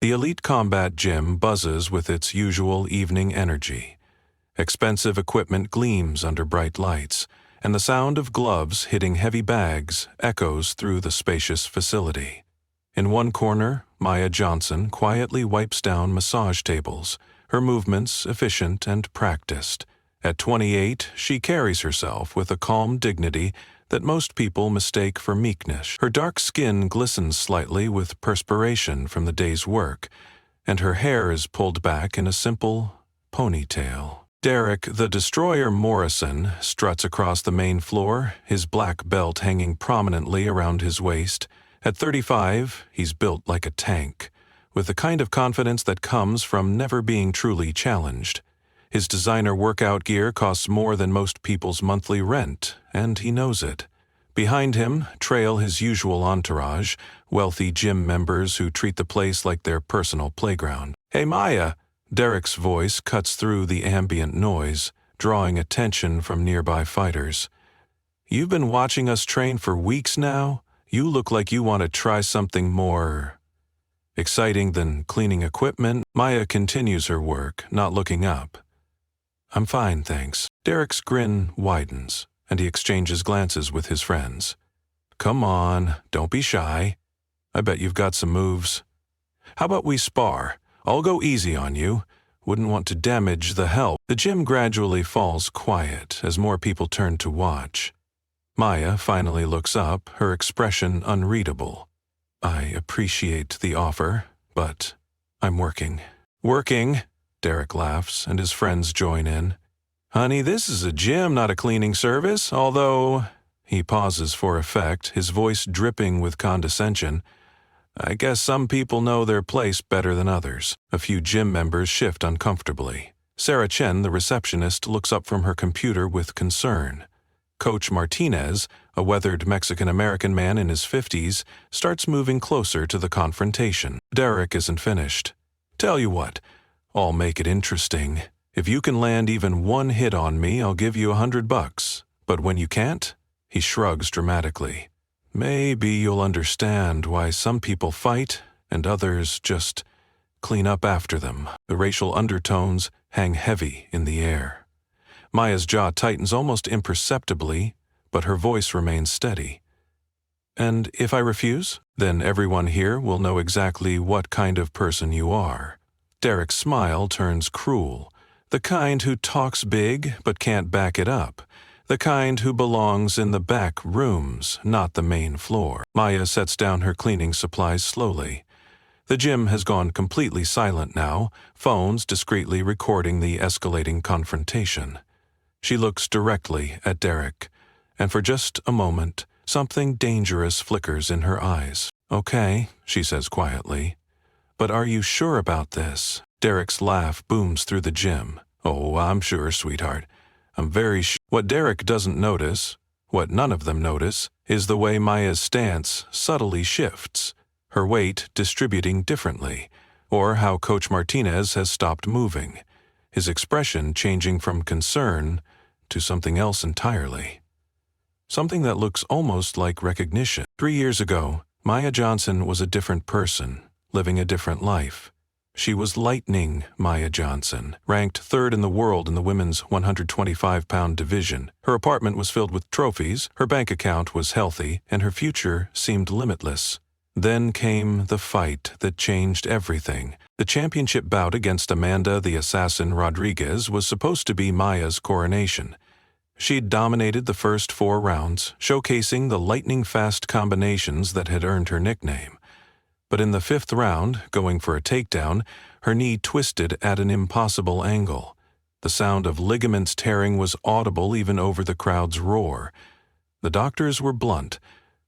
The elite combat gym buzzes with its usual evening energy. Expensive equipment gleams under bright lights, and the sound of gloves hitting heavy bags echoes through the spacious facility. In one corner, Maya Johnson quietly wipes down massage tables, her movements efficient and practiced. At 28, she carries herself with a calm dignity that most people mistake for meekness. Her dark skin glistens slightly with perspiration from the day's work, and her hair is pulled back in a simple ponytail. Derek, the destroyer Morrison, struts across the main floor, his black belt hanging prominently around his waist. At 35, he's built like a tank, with the kind of confidence that comes from never being truly challenged. His designer workout gear costs more than most people's monthly rent, and he knows it. Behind him trail his usual entourage, wealthy gym members who treat the place like their personal playground. "Hey, Maya!" Derek's voice cuts through the ambient noise, drawing attention from nearby fighters. "You've been watching us train for weeks now? You look like you want to try something more exciting than cleaning equipment." Maya continues her work, not looking up. "I'm fine, thanks." Derek's grin widens, and he exchanges glances with his friends. "Come on, don't be shy. I bet you've got some moves. How about we spar? I'll go easy on you. Wouldn't want to damage the help." The gym gradually falls quiet as more people turn to watch. Maya finally looks up, her expression unreadable. "I appreciate the offer, but I'm working." "Working?" Derek laughs, and his friends join in. "Honey, this is a gym, not a cleaning service, although—" He pauses for effect, his voice dripping with condescension. "I guess some people know their place better than others." A few gym members shift uncomfortably. Sarah Chen, the receptionist, looks up from her computer with concern. Coach Martinez, a weathered Mexican-American man in his 50s, starts moving closer to the confrontation. Derek isn't finished. "Tell you what, I'll make it interesting. If you can land even one hit on me, I'll give you $100. But when you can't," he shrugs dramatically, "maybe you'll understand why some people fight and others just clean up after them." The racial undertones hang heavy in the air. Maya's jaw tightens almost imperceptibly, but her voice remains steady. "And if I refuse, then everyone here will know exactly what kind of person you are." Derek's smile turns cruel. The kind who talks big but can't back it up. The kind who belongs in the back rooms, not the main floor. Maya sets down her cleaning supplies slowly. The gym has gone completely silent now, phones discreetly recording the escalating confrontation. She looks directly at Derek, and for just a moment, something dangerous flickers in her eyes. "Okay," she says quietly. "But are you sure about this?" Derek's laugh booms through the gym. "Oh, I'm sure, sweetheart. I'm very sure." What Derek doesn't notice, what none of them notice, is the way Maya's stance subtly shifts, her weight distributing differently, or how Coach Martinez has stopped moving, his expression changing from concern to something else entirely. Something that looks almost like recognition. 3 years ago, Maya Johnson was a different person, living a different life. She was Lightning Maya Johnson, ranked 3rd in the world in the women's 125-pound division. Her apartment was filled with trophies, her bank account was healthy, and her future seemed limitless. Then came the fight that changed everything. The championship bout against Amanda the Assassin Rodriguez was supposed to be Maya's coronation. She'd dominated the first 4 rounds, showcasing the lightning-fast combinations that had earned her nickname. But in the 5th round, going for a takedown, her knee twisted at an impossible angle. The sound of ligaments tearing was audible even over the crowd's roar. The doctors were blunt.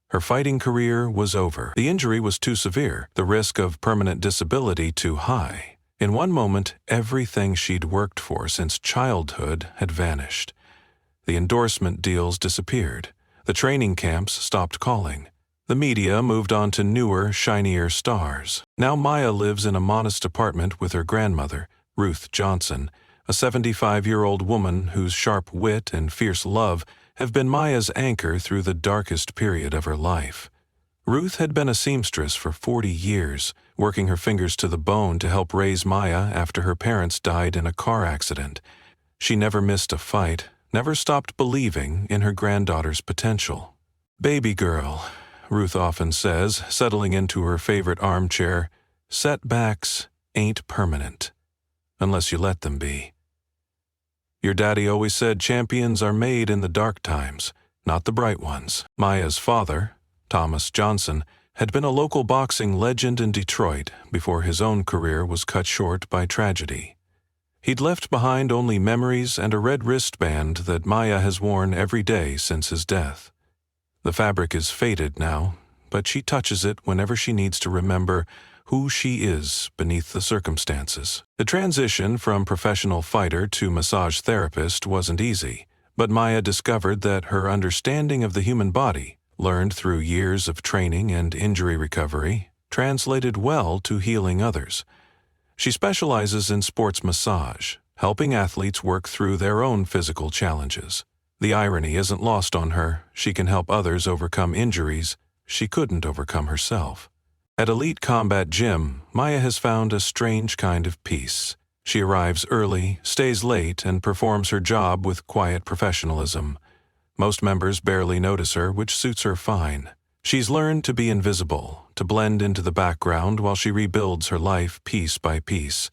Her fighting career was over. The injury was too severe, the risk of permanent disability too high. In one moment, everything she'd worked for since childhood had vanished. The endorsement deals disappeared. The training camps stopped calling. The media moved on to newer, shinier stars. Now Maya lives in a modest apartment with her grandmother, Ruth Johnson, a 75-year-old woman whose sharp wit and fierce love have been Maya's anchor through the darkest period of her life. Ruth had been a seamstress for 40 years, working her fingers to the bone to help raise Maya after her parents died in a car accident. She never missed a fight, never stopped believing in her granddaughter's potential. "Baby girl," Ruth often says, settling into her favorite armchair, "setbacks ain't permanent, unless you let them be. Your daddy always said champions are made in the dark times, not the bright ones." Maya's father, Thomas Johnson, had been a local boxing legend in Detroit before his own career was cut short by tragedy. He'd left behind only memories and a red wristband that Maya has worn every day since his death. The fabric is faded now, but she touches it whenever she needs to remember who she is beneath the circumstances. The transition from professional fighter to massage therapist wasn't easy, but Maya discovered that her understanding of the human body, learned through years of training and injury recovery, translated well to healing others. She specializes in sports massage, helping athletes work through their own physical challenges. The irony isn't lost on her. She can help others overcome injuries she couldn't overcome herself. At Elite Combat Gym, Maya has found a strange kind of peace. She arrives early, stays late, and performs her job with quiet professionalism. Most members barely notice her, which suits her fine. She's learned to be invisible, to blend into the background while she rebuilds her life piece by piece.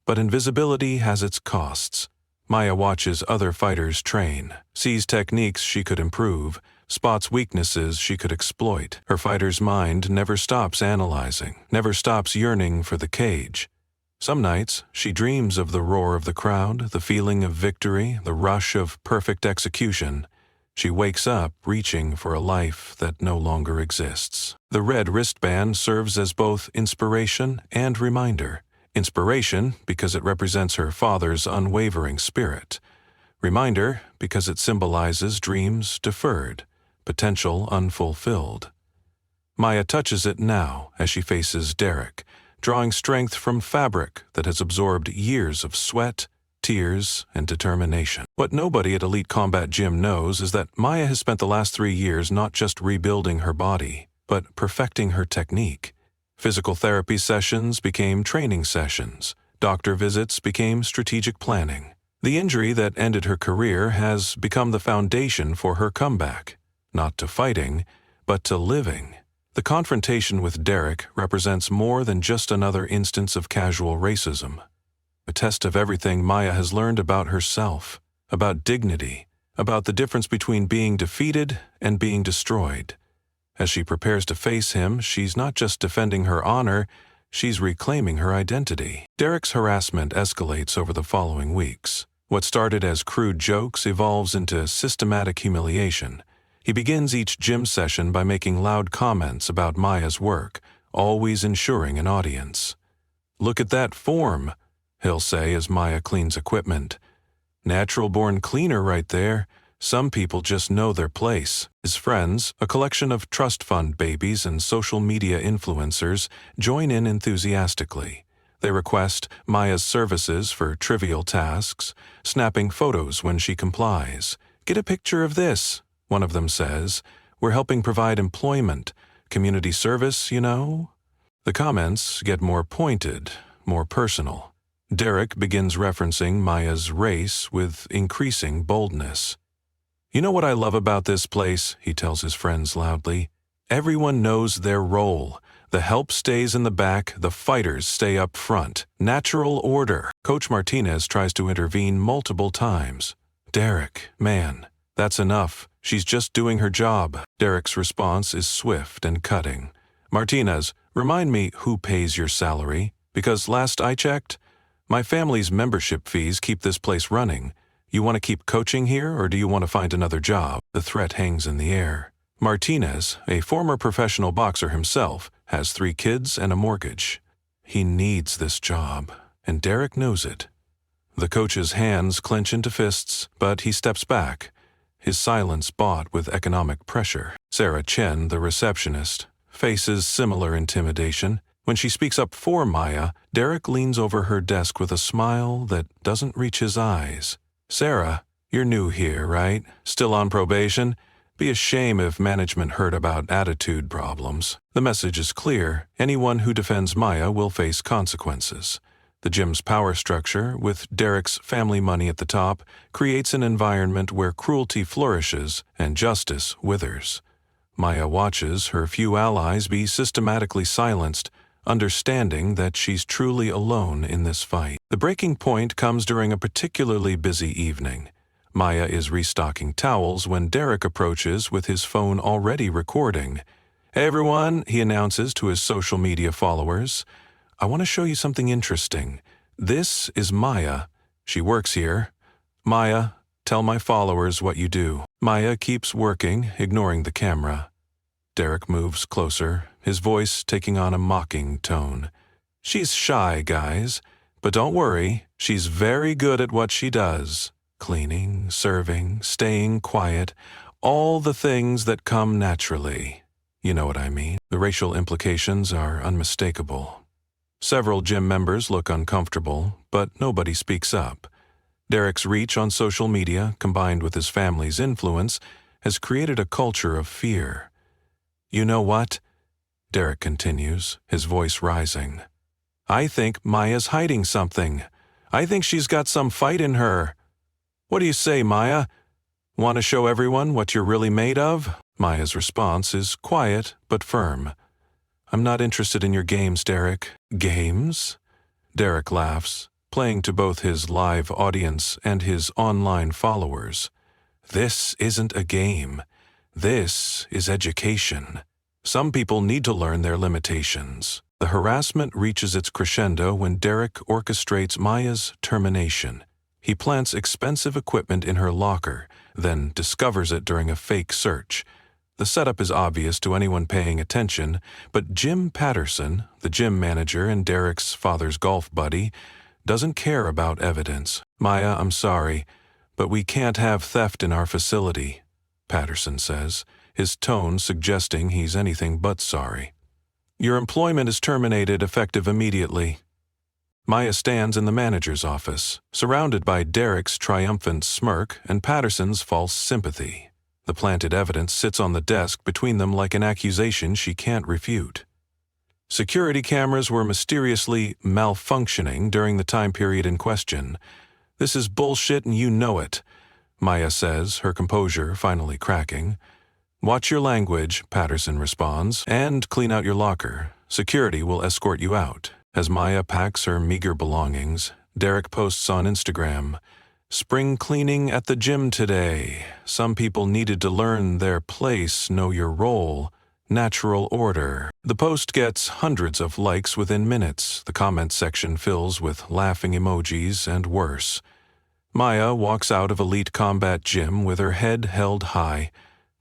But invisibility has its costs. Maya watches other fighters train, sees techniques she could improve, spots weaknesses she could exploit. Her fighter's mind never stops analyzing, never stops yearning for the cage. Some nights, she dreams of the roar of the crowd, the feeling of victory, the rush of perfect execution. She wakes up reaching for a life that no longer exists. The red wristband serves as both inspiration and reminder. Inspiration because it represents her father's unwavering spirit. Reminder because it symbolizes dreams deferred, potential unfulfilled. Maya touches it now as she faces Derek, drawing strength from fabric that has absorbed years of sweat, tears, and determination. What nobody at Elite Combat Gym knows is that Maya has spent the last 3 years not just rebuilding her body, but perfecting her technique. Physical therapy sessions became training sessions. Doctor visits became strategic planning. The injury that ended her career has become the foundation for her comeback, not to fighting, but to living. The confrontation with Derek represents more than just another instance of casual racism. A test of everything Maya has learned about herself, about dignity, about the difference between being defeated and being destroyed. As she prepares to face him, she's not just defending her honor, she's reclaiming her identity. Derek's harassment escalates over the following weeks. What started as crude jokes evolves into systematic humiliation. He begins each gym session by making loud comments about Maya's work, always ensuring an audience. "Look at that form," he'll say as Maya cleans equipment. "Natural-born cleaner right there. Some people just know their place." His friends, a collection of trust fund babies and social media influencers, join in enthusiastically. They request Maya's services for trivial tasks, snapping photos when she complies. "Get a picture of this," one of them says. "We're helping provide employment, community service, you know." The comments get more pointed, more personal. Derek begins referencing Maya's race with increasing boldness. "You know what I love about this place," he tells his friends loudly. "Everyone knows their role. The help stays in the back, the fighters stay up front. Natural order." Coach Martinez tries to intervene multiple times. "Derek, man, that's enough. She's just doing her job." Derek's response is swift and cutting. "Martinez, remind me who pays your salary, because last I checked, my family's membership fees keep this place running. You want to keep coaching here, or do you want to find another job?" The threat hangs in the air. Martinez, a former professional boxer himself, has 3 kids and a mortgage. He needs this job, and Derek knows it. The coach's hands clench into fists, but he steps back, his silence bought with economic pressure. Sarah Chen, the receptionist, faces similar intimidation. When she speaks up for Maya, Derek leans over her desk with a smile that doesn't reach his eyes. "Sarah, you're new here, right? Still on probation? Be a shame if management heard about attitude problems. The message is clear. Anyone who defends Maya will face consequences. The gym's power structure, with Derek's family money at the top, creates an environment where cruelty flourishes and justice withers. Maya watches her few allies be systematically silenced, understanding that she's truly alone in this fight. The breaking point comes during a particularly busy evening. Maya is restocking towels when Derek approaches with his phone already recording. "Hey everyone," he announces to his social media followers. "I want to show you something interesting. This is Maya. She works here. Maya, tell my followers what you do." Maya keeps working, ignoring the camera. Derek moves closer, his voice taking on a mocking tone. "She's shy, guys, but don't worry, she's very good at what she does. Cleaning, serving, staying quiet, all the things that come naturally. You know what I mean?" The racial implications are unmistakable. Several gym members look uncomfortable, but nobody speaks up. Derek's reach on social media, combined with his family's influence, has created a culture of fear. "You know what?" Derek continues, his voice rising. "I think Maya's hiding something. I think she's got some fight in her. What do you say, Maya? Want to show everyone what you're really made of?" Maya's response is quiet but firm. "I'm not interested in your games, Derek." "Games?" Derek laughs, playing to both his live audience and his online followers. "This isn't a game. This is education. Some people need to learn their limitations." The harassment reaches its crescendo when Derek orchestrates Maya's termination. He plants expensive equipment in her locker, then discovers it during a fake search. The setup is obvious to anyone paying attention, but Jim Patterson, the gym manager and Derek's father's golf buddy, doesn't care about evidence. "Maya, I'm sorry, but we can't have theft in our facility," Patterson says, his tone suggesting he's anything but sorry. "Your employment is terminated effective immediately." Maya stands in the manager's office, surrounded by Derek's triumphant smirk and Patterson's false sympathy. The planted evidence sits on the desk between them like an accusation she can't refute. Security cameras were mysteriously malfunctioning during the time period in question. "This is bullshit and you know it," Maya says, her composure finally cracking. "Watch your language," Patterson responds, "and clean out your locker. Security will escort you out." As Maya packs her meager belongings, Derek posts on Instagram, "Spring cleaning at the gym today. Some people needed to learn their place, know your role, natural order." The post gets hundreds of likes within minutes. The comments section fills with laughing emojis and worse. Maya walks out of Elite Combat Gym with her head held high,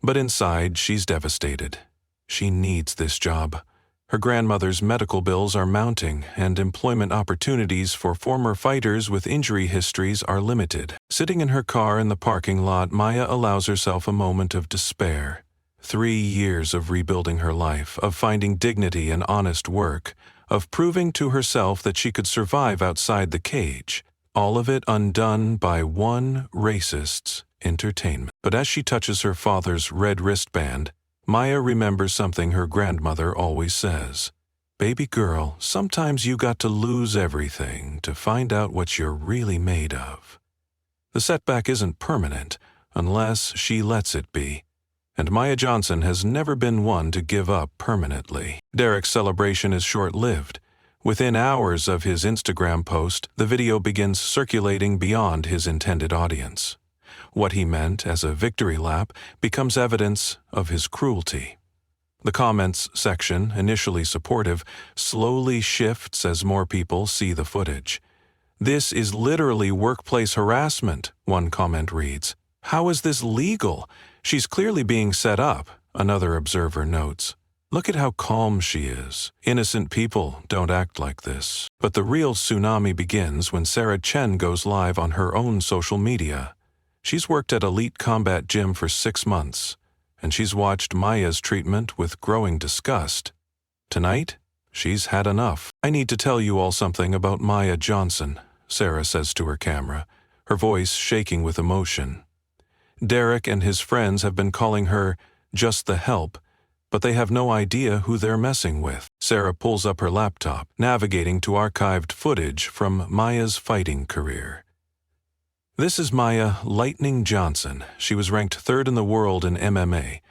but inside she's devastated. She needs this job. Her grandmother's medical bills are mounting, and employment opportunities for former fighters with injury histories are limited. Sitting in her car in the parking lot, Maya allows herself a moment of despair. 3 years of rebuilding her life, of finding dignity in honest work, of proving to herself that she could survive outside the cage. All of it undone by one racist's entertainment. But as she touches her father's red wristband, Maya remembers something her grandmother always says. "Baby girl, sometimes you got to lose everything to find out what you're really made of." The setback isn't permanent, unless she lets it be. And Maya Johnson has never been one to give up permanently. Derek's celebration is short-lived. Within hours of his Instagram post, the video begins circulating beyond his intended audience. What he meant as a victory lap becomes evidence of his cruelty. The comments section, initially supportive, slowly shifts as more people see the footage. "This is literally workplace harassment," one comment reads. "How is this legal? She's clearly being set up," another observer notes. "Look at how calm she is. Innocent people don't act like this." But the real tsunami begins when Sarah Chen goes live on her own social media. She's worked at Elite Combat Gym for 6 months, and she's watched Maya's treatment with growing disgust. Tonight, she's had enough. "I need to tell you all something about Maya Johnson," Sarah says to her camera, her voice shaking with emotion. Derek and his friends have been calling her just the help, but they have no idea who they're messing with. Sarah pulls up her laptop, navigating to archived footage from Maya's fighting career. This is Maya Lightning Johnson. She was ranked third in the world in MMA.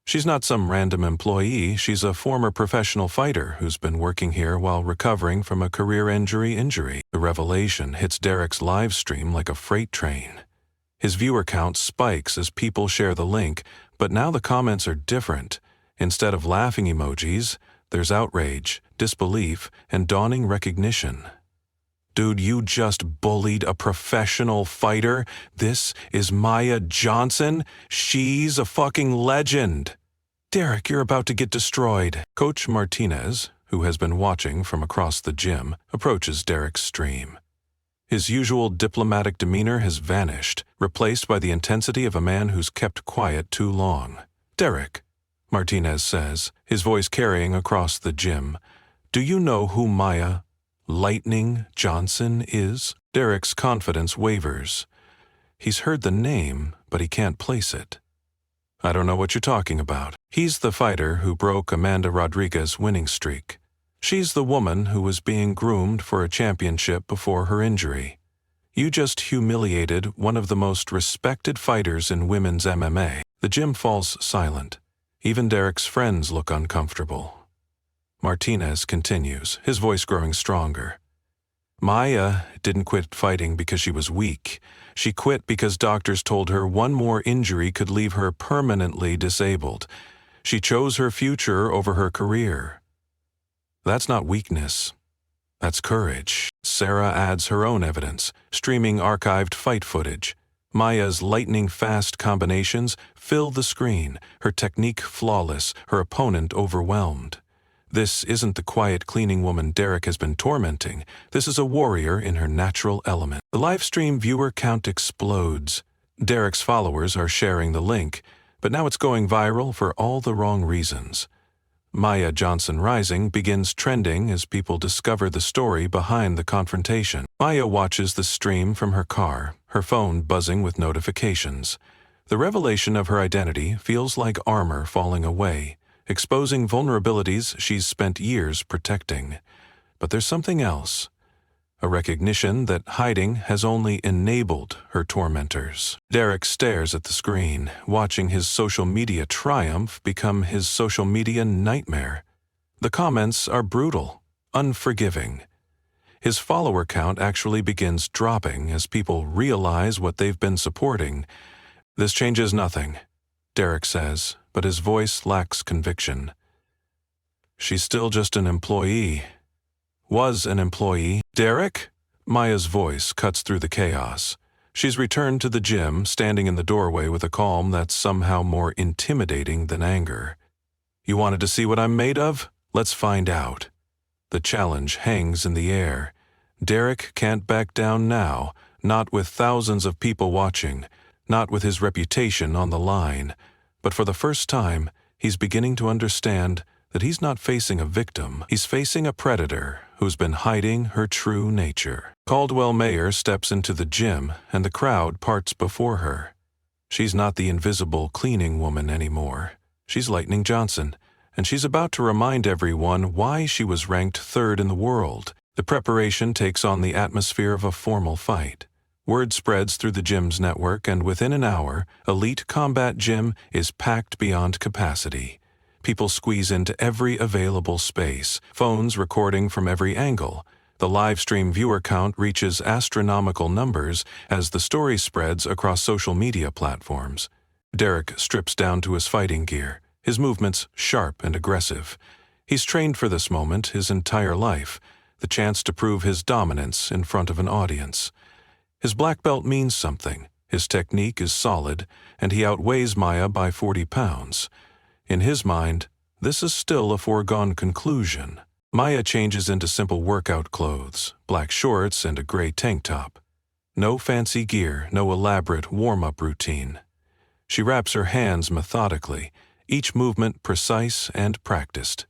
She's not some random employee, she's a former professional fighter who's been working here while recovering from a career injury. The revelation hits Derek's live stream like a freight train. His viewer count spikes as people share the link, but now the comments are different. Instead of laughing emojis, there's outrage, disbelief, and dawning recognition. Dude, you just bullied a professional fighter? This is Maya Johnson? She's a fucking legend. Derek, you're about to get destroyed. Coach Martinez, who has been watching from across the gym, approaches Derek's stream. His usual diplomatic demeanor has vanished, replaced by the intensity of a man who's kept quiet too long. Derek, Martinez says, his voice carrying across the gym, do you know who Maya Lightning Johnson is? Derek's confidence wavers. He's heard the name, but he can't place it. I don't know what you're talking about. He's the fighter who broke Amanda Rodriguez's winning streak. She's the woman who was being groomed for a championship before her injury. You just humiliated one of the most respected fighters in women's MMA. The gym falls silent. Even Derek's friends look uncomfortable. Martinez continues, his voice growing stronger. Maya didn't quit fighting because she was weak. She quit because doctors told her one more injury could leave her permanently disabled. She chose her future over her career. That's not weakness. That's courage. Sarah adds her own evidence, streaming archived fight footage. Maya's lightning-fast combinations fill the screen, her technique flawless, her opponent overwhelmed. This isn't the quiet cleaning woman Derek has been tormenting. This is a warrior in her natural element. The livestream viewer count explodes. Derek's followers are sharing the link, but now it's going viral for all the wrong reasons. Maya Johnson Rising begins trending as people discover the story behind the confrontation. Maya watches the stream from her car, her phone buzzing with notifications. The revelation of her identity feels like armor falling away, exposing vulnerabilities she's spent years protecting. But there's something else. A recognition that hiding has only enabled her tormentors. Derek stares at the screen, watching his social media triumph become his social media nightmare. The comments are brutal, unforgiving. His follower count actually begins dropping as people realize what they've been supporting. This changes nothing, Derek says, but his voice lacks conviction. She's still just an employee. Was an employee. Derek? Maya's voice cuts through the chaos. She's returned to the gym, standing in the doorway with a calm that's somehow more intimidating than anger. You wanted to see what I'm made of? Let's find out. The challenge hangs in the air. Derek can't back down now, not with thousands of people watching, not with his reputation on the line. But for the first time, he's beginning to understand that he's not facing a victim. He's facing a predator who's been hiding her true nature. Caldwell Mayer steps into the gym, and the crowd parts before her. She's not the invisible cleaning woman anymore. She's Lightning Johnson, and she's about to remind everyone why she was ranked third in the world. The preparation takes on the atmosphere of a formal fight. Word spreads through the gym's network, and within an hour, Elite Combat Gym is packed beyond capacity. People squeeze into every available space, phones recording from every angle. The live stream viewer count reaches astronomical numbers as the story spreads across social media platforms. Derek strips down to his fighting gear, his movements sharp and aggressive. He's trained for this moment his entire life, the chance to prove his dominance in front of an audience. His black belt means something, his technique is solid, and he outweighs Maya by 40 pounds. In his mind, this is still a foregone conclusion. Maya changes into simple workout clothes, black shorts and a gray tank top. No fancy gear, no elaborate warm-up routine. She wraps her hands methodically, each movement precise and practiced.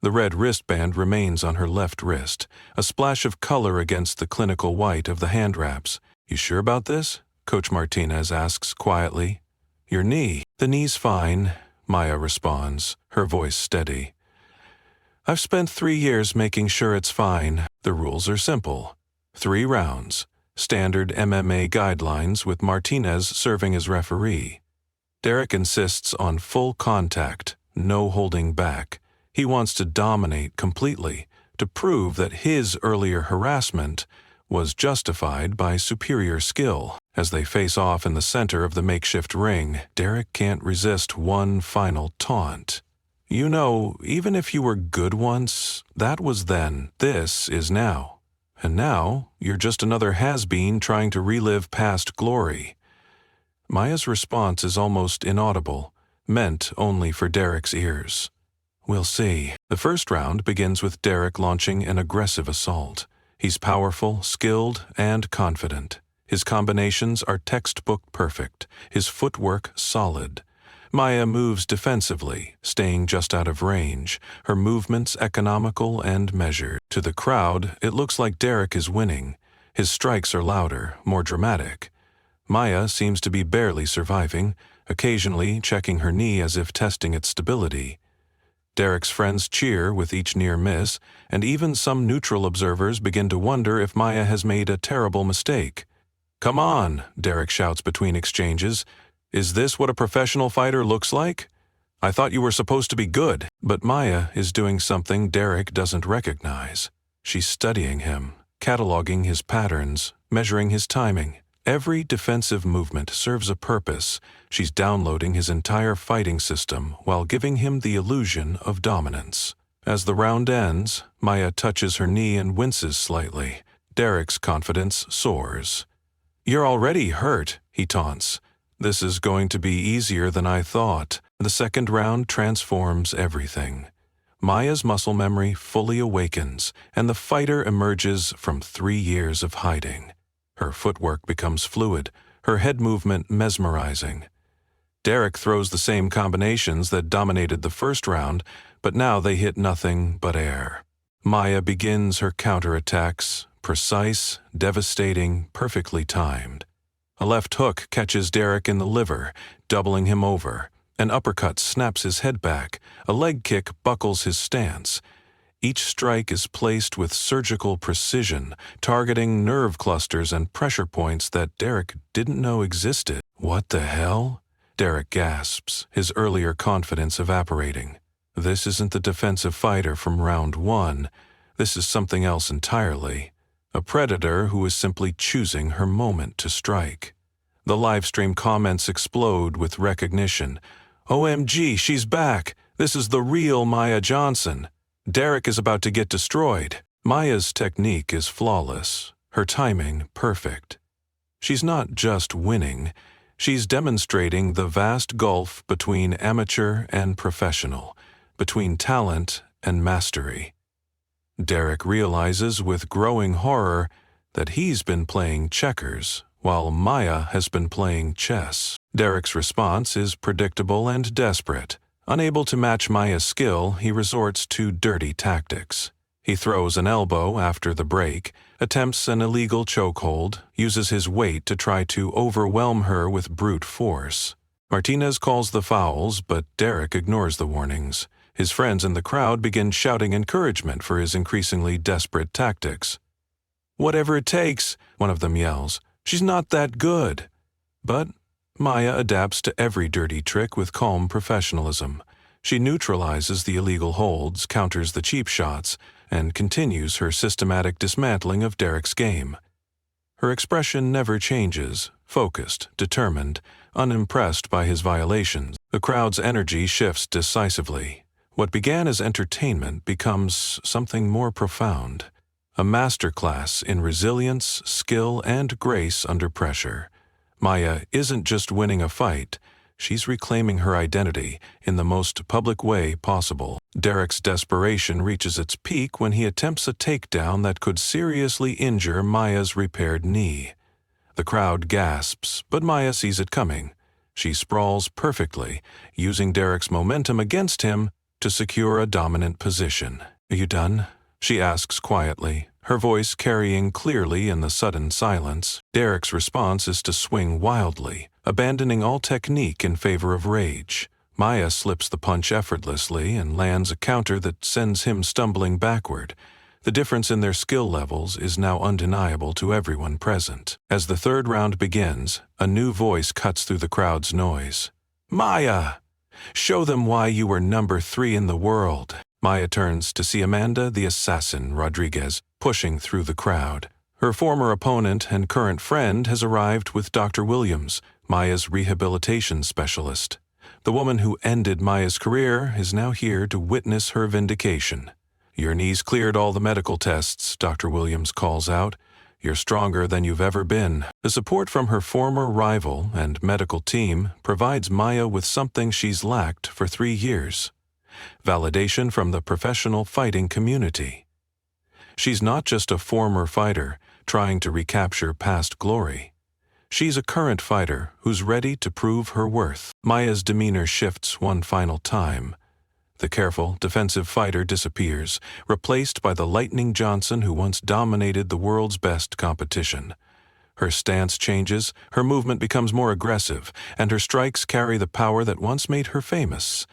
The red wristband remains on her left wrist, a splash of color against the clinical white of the hand wraps. You sure about this? Coach Martinez asks quietly. Your knee. The knee's fine, Maya responds, her voice steady. I've spent 3 years making sure it's fine. The rules are simple. 3 rounds. Standard MMA guidelines with Martinez serving as referee. Derek insists on full contact, no holding back. He wants to dominate completely, to prove that his earlier harassment was justified by superior skill. As they face off in the center of the makeshift ring, Derek can't resist one final taunt. You know, even if you were good once, that was then. This is now. And now, you're just another has-been trying to relive past glory. Maya's response is almost inaudible, meant only for Derek's ears. We'll see. The first round begins with Derek launching an aggressive assault. He's powerful, skilled, and confident. His combinations are textbook perfect, his footwork solid. Maya moves defensively, staying just out of range, her movements economical and measured. To the crowd, it looks like Derek is winning. His strikes are louder, more dramatic. Maya seems to be barely surviving, occasionally checking her knee as if testing its stability. Derek's friends cheer with each near miss, and even some neutral observers begin to wonder if Maya has made a terrible mistake. Come on, Derek shouts between exchanges. Is this what a professional fighter looks like? I thought you were supposed to be good. But Maya is doing something Derek doesn't recognize. She's studying him, cataloging his patterns, measuring his timing. Every defensive movement serves a purpose. She's downloading his entire fighting system while giving him the illusion of dominance. As the round ends, Maya touches her knee and winces slightly. Derek's confidence soars. You're already hurt, he taunts. This is going to be easier than I thought. The second round transforms everything. Maya's muscle memory fully awakens, and the fighter emerges from 3 years of hiding. Her footwork becomes fluid, her head movement mesmerizing. Derek throws the same combinations that dominated the first round, but now they hit nothing but air. Maya begins her counterattacks, precise, devastating, perfectly timed. A left hook catches Derek in the liver, doubling him over. An uppercut snaps his head back. A leg kick buckles his stance. Each strike is placed with surgical precision, targeting nerve clusters and pressure points that Derek didn't know existed. What the hell? Derek gasps, his earlier confidence evaporating. This isn't the defensive fighter from round 1. This is something else entirely. A predator who is simply choosing her moment to strike. The livestream comments explode with recognition. OMG, she's back! This is the real Maya Johnson. Derek is about to get destroyed. Maya's technique is flawless, her timing perfect. She's not just winning, she's demonstrating the vast gulf between amateur and professional, between talent and mastery. Derek realizes with growing horror that he's been playing checkers, while Maya has been playing chess. Derek's response is predictable and desperate. Unable to match Maya's skill, he resorts to dirty tactics. He throws an elbow after the break, attempts an illegal chokehold, uses his weight to try to overwhelm her with brute force. Martinez calls the fouls, but Derek ignores the warnings. His friends in the crowd begin shouting encouragement for his increasingly desperate tactics. Whatever it takes, one of them yells. She's not that good. But Maya adapts to every dirty trick with calm professionalism. She neutralizes the illegal holds, counters the cheap shots, and continues her systematic dismantling of Derek's game. Her expression never changes, focused, determined, unimpressed by his violations. The crowd's energy shifts decisively. What began as entertainment becomes something more profound. A masterclass in resilience, skill, and grace under pressure. Maya isn't just winning a fight, she's reclaiming her identity in the most public way possible. Derek's desperation reaches its peak when he attempts a takedown that could seriously injure Maya's repaired knee. The crowd gasps, but Maya sees it coming. She sprawls perfectly, using Derek's momentum against him to secure a dominant position. Are you done? She asks quietly, her voice carrying clearly in the sudden silence. Derek's response is to swing wildly, abandoning all technique in favor of rage. Maya slips the punch effortlessly and lands a counter that sends him stumbling backward. The difference in their skill levels is now undeniable to everyone present. As the third round begins, a new voice cuts through the crowd's noise. "Maya! Show them why you were number 3 in the world." Maya turns to see Amanda the Assassin Rodriguez pushing through the crowd. Her former opponent and current friend has arrived with Dr. Williams, Maya's rehabilitation specialist. The woman who ended Maya's career is now here to witness her vindication. "Your knees cleared all the medical tests," Dr. Williams calls out. "You're stronger than you've ever been." The support from her former rival and medical team provides Maya with something she's lacked for 3 years: validation from the professional fighting community. She's not just a former fighter trying to recapture past glory. She's a current fighter who's ready to prove her worth. Maya's demeanor shifts one final time. The careful, defensive fighter disappears, replaced by the Lightning Johnson who once dominated the world's best competition. Her stance changes, her movement becomes more aggressive, and her strikes carry the power that once made her famous.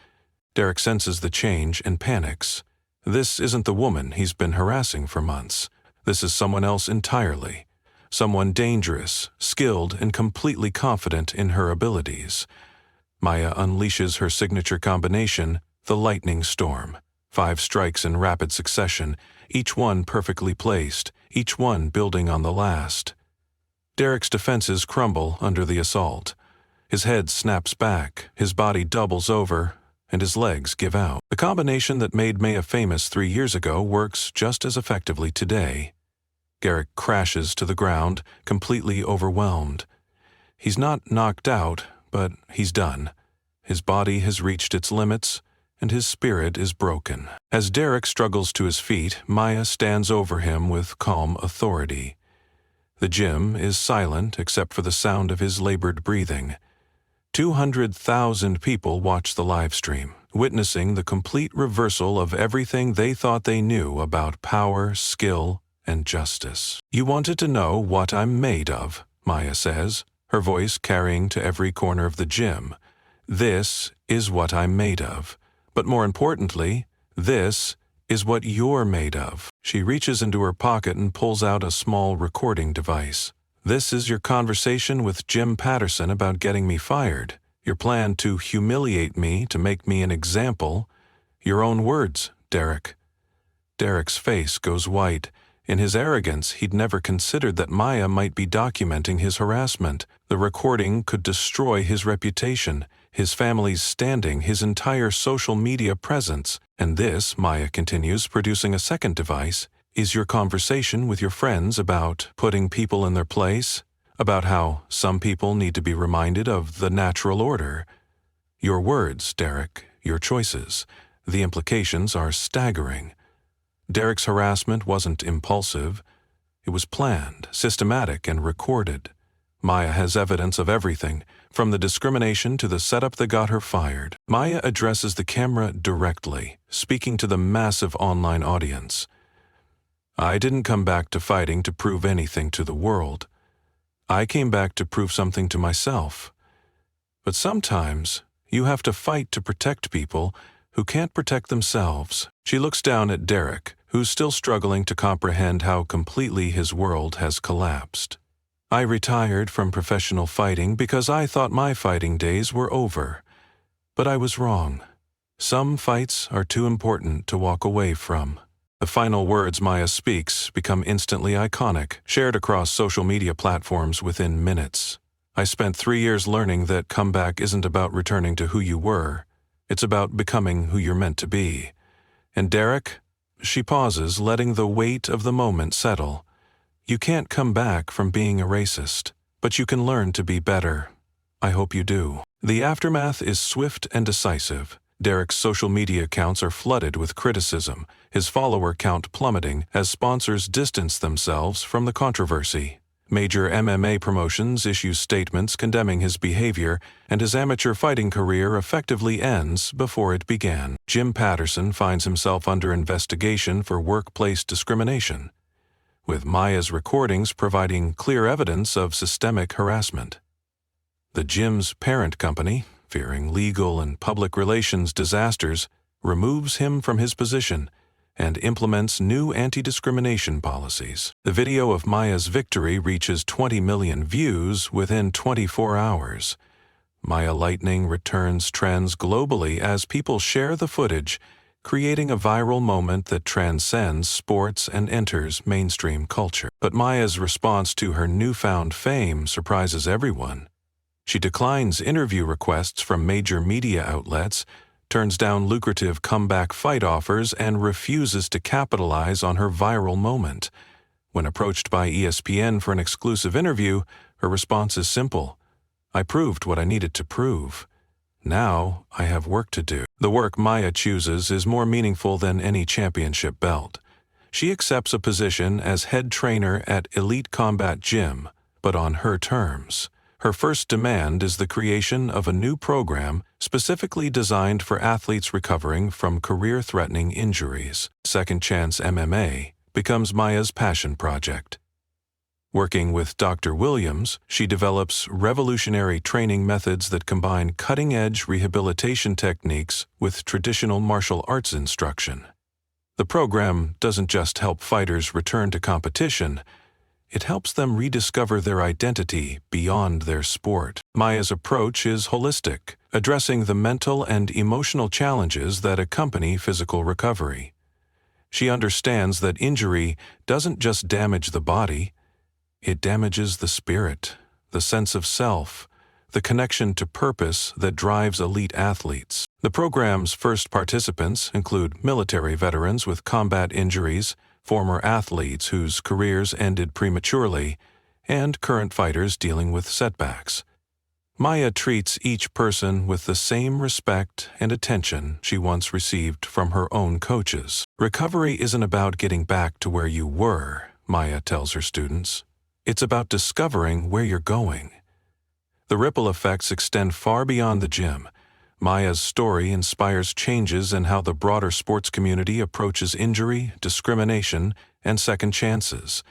Derek senses the change and panics. This isn't the woman he's been harassing for months. This is someone else entirely. Someone dangerous, skilled, and completely confident in her abilities. Maya unleashes her signature combination, the Lightning Storm. 5 strikes in rapid succession, each one perfectly placed, each one building on the last. Derek's defenses crumble under the assault. His head snaps back, his body doubles over, and his legs give out. The combination that made Maya famous 3 years ago works just as effectively today. Derek crashes to the ground, completely overwhelmed. He's not knocked out, but he's done. His body has reached its limits, and his spirit is broken. As Derek struggles to his feet, Maya stands over him with calm authority. The gym is silent except for the sound of his labored breathing. 200,000 people watch the live stream, witnessing the complete reversal of everything they thought they knew about power, skill, and justice. "You wanted to know what I'm made of," Maya says, her voice carrying to every corner of the gym. "This is what I'm made of. But more importantly, this is what you're made of." She reaches into her pocket and pulls out a small recording device. "This is your conversation with Jim Patterson about getting me fired. Your plan to humiliate me, to make me an example. Your own words, Derek." Derek's face goes white. In his arrogance, he'd never considered that Maya might be documenting his harassment. The recording could destroy his reputation, his family's standing, his entire social media presence. "And this," Maya continues, producing a second device, "is your conversation with your friends about putting people in their place, about how some people need to be reminded of the natural order. Your words, Derek, your choices. The implications are staggering." Derek's harassment wasn't impulsive. It was planned, systematic, and recorded. Maya has evidence of everything, from the discrimination to the setup that got her fired. Maya addresses the camera directly, speaking to the massive online audience. "I didn't come back to fighting to prove anything to the world. I came back to prove something to myself. But sometimes you have to fight to protect people who can't protect themselves." She looks down at Derek, who's still struggling to comprehend how completely his world has collapsed. "I retired from professional fighting because I thought my fighting days were over. But I was wrong. Some fights are too important to walk away from." The final words Maya speaks become instantly iconic, shared across social media platforms within minutes. "I spent 3 years learning that comeback isn't about returning to who you were. It's about becoming who you're meant to be. And Derek," she pauses, letting the weight of the moment settle, "you can't come back from being a racist, but you can learn to be better. I hope you do." The aftermath is swift and decisive. Derek's social media accounts are flooded with criticism, his follower count plummeting as sponsors distance themselves from the controversy. Major MMA promotions issue statements condemning his behavior, and his amateur fighting career effectively ends before it began. Jim Patterson finds himself under investigation for workplace discrimination. with Maya's recordings providing clear evidence of systemic harassment. The gym's parent company, fearing legal and public relations disasters, removes him from his position and implements new anti-discrimination policies. The video of Maya's victory reaches 20 million views within 24 hours. Maya Lightning returns trends globally as people share the footage, creating a viral moment that transcends sports and enters mainstream culture. But Maya's response to her newfound fame surprises everyone. She declines interview requests from major media outlets, turns down lucrative comeback fight offers, and refuses to capitalize on her viral moment. When approached by ESPN for an exclusive interview, her response is simple: "I proved what I needed to prove. Now I have work to do." The work Maya chooses is more meaningful than any championship belt. She accepts a position as head trainer at Elite Combat Gym, but on her terms. Her first demand is the creation of a new program specifically designed for athletes recovering from career-threatening injuries. Second Chance MMA becomes Maya's passion project. Working with Dr. Williams, she develops revolutionary training methods that combine cutting-edge rehabilitation techniques with traditional martial arts instruction. The program doesn't just help fighters return to competition, it helps them rediscover their identity beyond their sport. Maya's approach is holistic, addressing the mental and emotional challenges that accompany physical recovery. She understands that injury doesn't just damage the body, it damages the spirit, the sense of self, the connection to purpose that drives elite athletes. The program's first participants include military veterans with combat injuries, former athletes whose careers ended prematurely, and current fighters dealing with setbacks. Maya treats each person with the same respect and attention she once received from her own coaches. Recovery isn't about getting back to where you were, Maya tells her students. It's about discovering where you're going. The ripple effects extend far beyond the gym. Maya's story inspires changes in how the broader sports community approaches injury, discrimination, and second chances.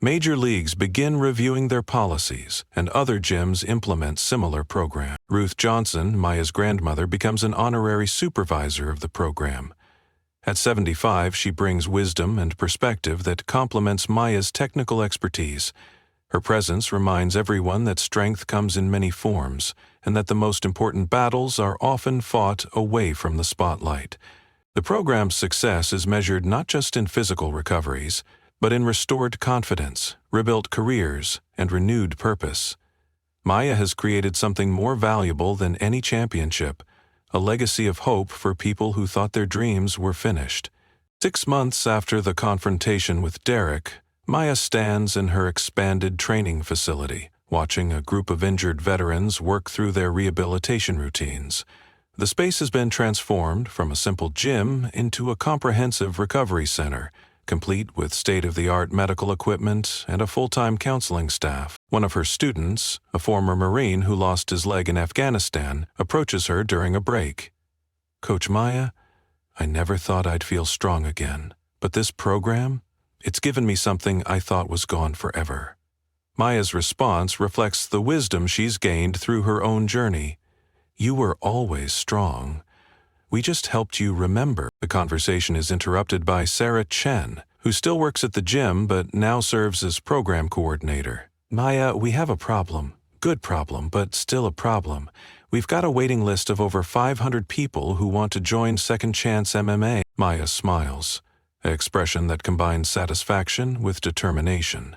Major leagues begin reviewing their policies, and other gyms implement similar programs. Ruth Johnson, Maya's grandmother, becomes an honorary supervisor of the program. At 75, she brings wisdom and perspective that complements Maya's technical expertise. Her presence reminds everyone that strength comes in many forms, and that the most important battles are often fought away from the spotlight. The program's success is measured not just in physical recoveries, but in restored confidence, rebuilt careers, and renewed purpose. Maya has created something more valuable than any championship, a legacy of hope for people who thought their dreams were finished. 6 months after the confrontation with Derek, Maya stands in her expanded training facility, watching a group of injured veterans work through their rehabilitation routines. The space has been transformed from a simple gym into a comprehensive recovery center, complete with state-of-the-art medical equipment and a full-time counseling staff. One of her students, a former Marine who lost his leg in Afghanistan, approaches her during a break. "Coach Maya, I never thought I'd feel strong again, but this program, it's given me something I thought was gone forever." Maya's response reflects the wisdom she's gained through her own journey. "You were always strong. We just helped you remember." The conversation is interrupted by Sarah Chen, who still works at the gym but now serves as program coordinator. "Maya, we have a problem. Good problem, but still a problem. We've got a waiting list of over 500 people who want to join Second Chance MMA." Maya smiles, an expression that combines satisfaction with determination.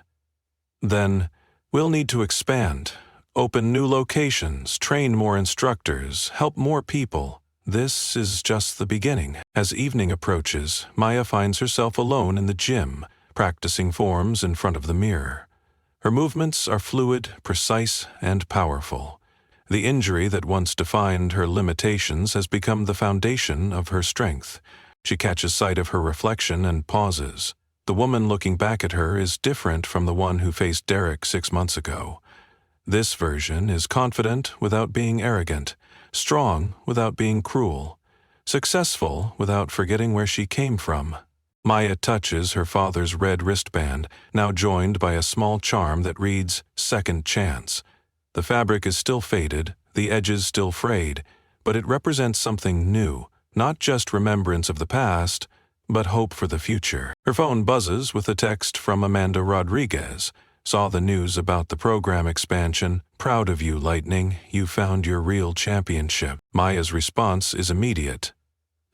"Then, we'll need to expand, open new locations, train more instructors, help more people. This is just the beginning." As evening approaches, Maya finds herself alone in the gym, practicing forms in front of the mirror. Her movements are fluid, precise, and powerful. The injury that once defined her limitations has become the foundation of her strength. She catches sight of her reflection and pauses. The woman looking back at her is different from the one who faced Derek 6 months ago. This version is confident without being arrogant, strong without being cruel, successful without forgetting where she came from. Maya touches her father's red wristband, now joined by a small charm that reads, "Second Chance." The fabric is still faded, the edges still frayed, but it represents something new, not just remembrance of the past, but hope for the future. Her phone buzzes with a text from Amanda Rodriguez. "Saw the news about the program expansion. Proud of you, Lightning. You found your real championship." Maya's response is immediate.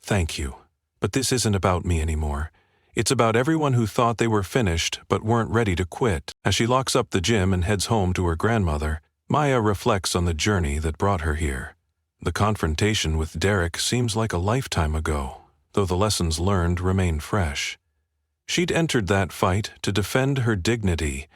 "Thank you. But this isn't about me anymore. It's about everyone who thought they were finished but weren't ready to quit." As she locks up the gym and heads home to her grandmother, Maya reflects on the journey that brought her here. The confrontation with Derek seems like a lifetime ago, though the lessons learned remain fresh. She'd entered that fight to defend her dignity,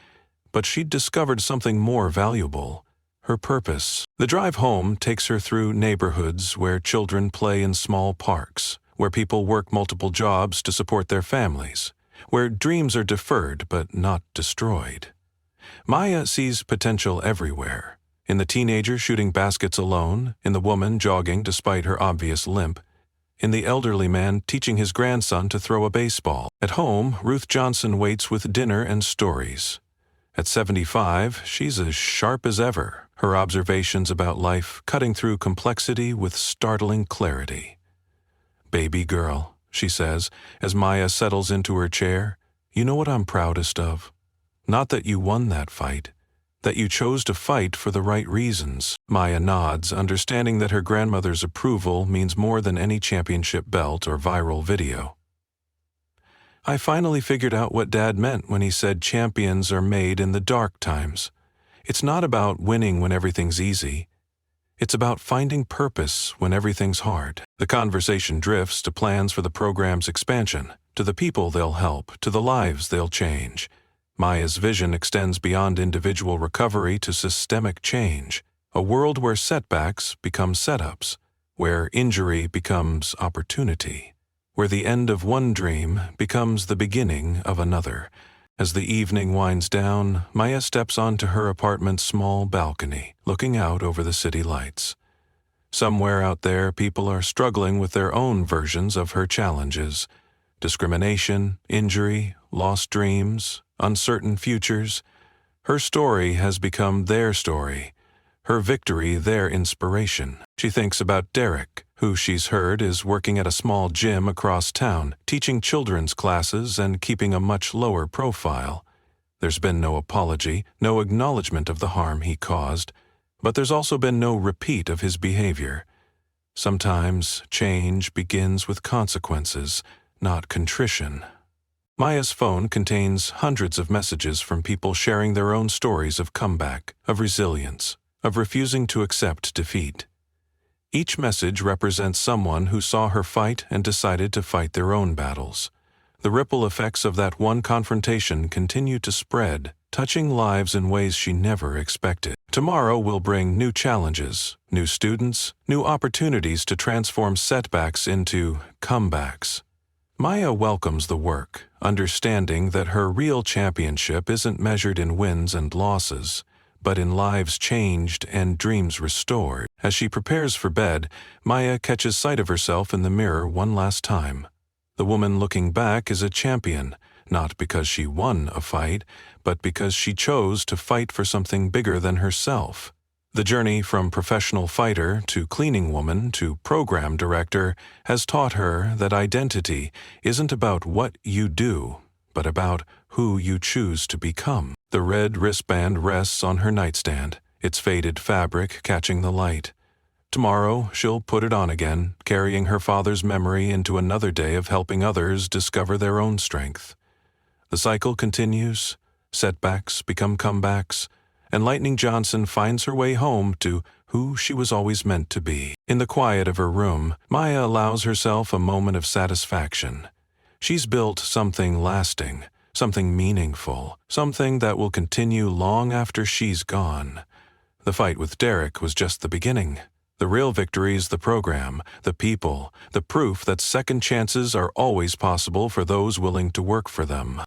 but she'd discovered something more valuable: her purpose. The drive home takes her through neighborhoods where children play in small parks, where people work multiple jobs to support their families, where dreams are deferred but not destroyed. Maya sees potential everywhere: in the teenager shooting baskets alone, in the woman jogging despite her obvious limp, in the elderly man teaching his grandson to throw a baseball. At home, Ruth Johnson waits with dinner and stories. At 75, she's as sharp as ever, her observations about life cutting through complexity with startling clarity. "Baby girl," she says, as Maya settles into her chair, "you know what I'm proudest of? Not that you won that fight, that you chose to fight for the right reasons." Maya nods, understanding that her grandmother's approval means more than any championship belt or viral video. "I finally figured out what Dad meant when he said champions are made in the dark times. It's not about winning when everything's easy. It's about finding purpose when everything's hard." The conversation drifts to plans for the program's expansion, to the people they'll help, to the lives they'll change. Maya's vision extends beyond individual recovery to systemic change, a world where setbacks become setups, where injury becomes opportunity, where the end of one dream becomes the beginning of another. As the evening winds down, Maya steps onto her apartment's small balcony, looking out over the city lights. Somewhere out there, people are struggling with their own versions of her challenges: discrimination, injury, lost dreams, uncertain futures. Her story has become their story, her victory their inspiration. She thinks about Derek, who she's heard is working at a small gym across town, teaching children's classes and keeping a much lower profile. There's been no apology, no acknowledgement of the harm he caused, but there's also been no repeat of his behavior. Sometimes change begins with consequences, not contrition. Maya's phone contains hundreds of messages from people sharing their own stories of comeback, of resilience, of refusing to accept defeat. Each message represents someone who saw her fight and decided to fight their own battles. The ripple effects of that one confrontation continue to spread, touching lives in ways she never expected. Tomorrow will bring new challenges, new students, new opportunities to transform setbacks into comebacks. Maya welcomes the work, understanding that her real championship isn't measured in wins and losses, but in lives changed and dreams restored. As she prepares for bed, Maya catches sight of herself in the mirror one last time. The woman looking back is a champion, not because she won a fight, but because she chose to fight for something bigger than herself. The journey from professional fighter to cleaning woman to program director has taught her that identity isn't about what you do, but about who you choose to become. The red wristband rests on her nightstand, its faded fabric catching the light. Tomorrow, she'll put it on again, carrying her father's memory into another day of helping others discover their own strength. The cycle continues, setbacks become comebacks, and Lightning Johnson finds her way home to who she was always meant to be. In the quiet of her room, Maya allows herself a moment of satisfaction. She's built something lasting, something meaningful, something that will continue long after she's gone. The fight with Derek was just the beginning. The real victory is the program, the people, the proof that second chances are always possible for those willing to work for them.